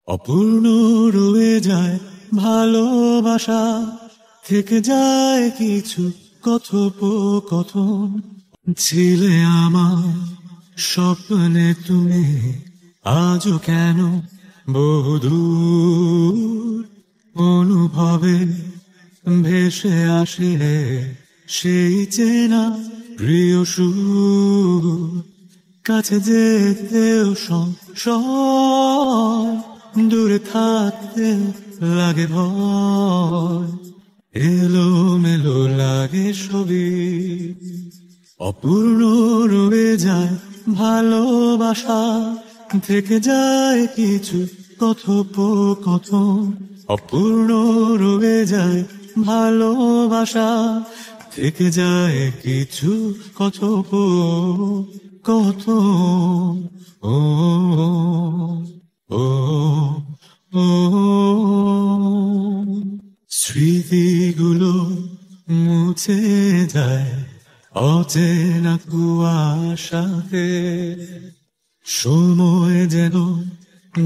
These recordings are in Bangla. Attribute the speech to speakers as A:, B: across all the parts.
A: অপূর্ণ রয়ে যায় ভালোবাসা, থেকে যায় কিছু কথোপকথন। ছিলে আমার স্বপ্নে তুমি, আজও কেন বহুদূর অনুভবে ভেসে আসে সেই চেনা প্রিয় সুর। কাছে যেতেও সংশয়, দূরে থাকতে লাগে ভয়, এলো মেলো লাগে সবই। অপূর্ণ রয়ে যায় ভালোবাসা, থেকে যায় কিছু কথোপকথন। অপূর্ণ রয়ে যায় ভালোবাসা, থেকে যায় কিছু কথোপকথন। ও ও ও স্মৃতিগুলো মুছে যায় অচেনা কুয়াশাতে, সময় যেন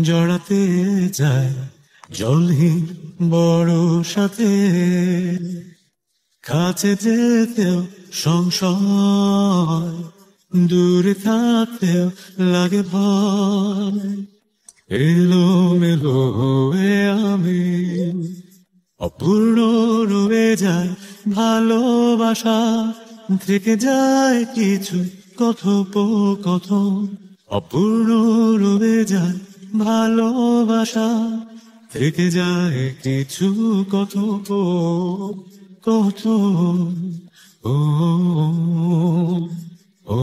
A: জড়াতে যায় জলহীন বর্ষাতে। কাছে যেতেও সংশয়, দূরে থাকতেও লাগে ভয়, এলো মেলো হয়ে আমি। অপূর্ণ রয়ে যায় ভালোবাসা, থেকে যায় কিছু কথোপকথন। অপূর্ণ রয়ে যায় ভালোবাসা, থেকে যায় কিছু কথোপকথন। ও ও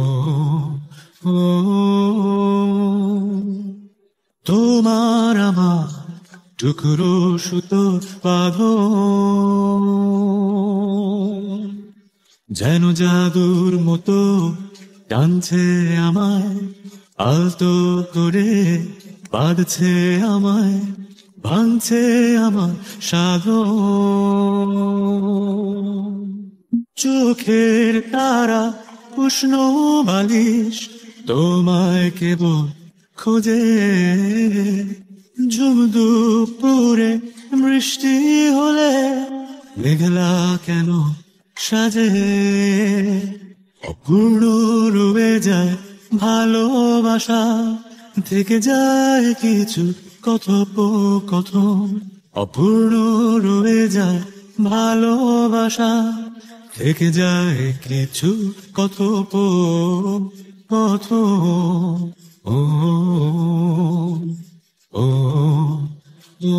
A: ও তোমার আমার টুকরো সুতো বাঁধন, যেন জাদুর মতো টানছে আমায়, আলতো করে বাঁধছে আমায়, ভাঙছে আমার সাধন। চোখের তারা উষ্ণ বালিশ, তোমায় কেবল খোঁজে, ঝুম দুপুরে বৃষ্টি হলে মেঘলা কেন সাজে। অপূর্ণ রয়ে যায় ভালোবাসা, থেকে যায় কিছু কথোপকথন। অপূর্ণ রয়ে যায় ভালোবাসা, থেকে যায় কিছু কথোপকথন। ও ও ও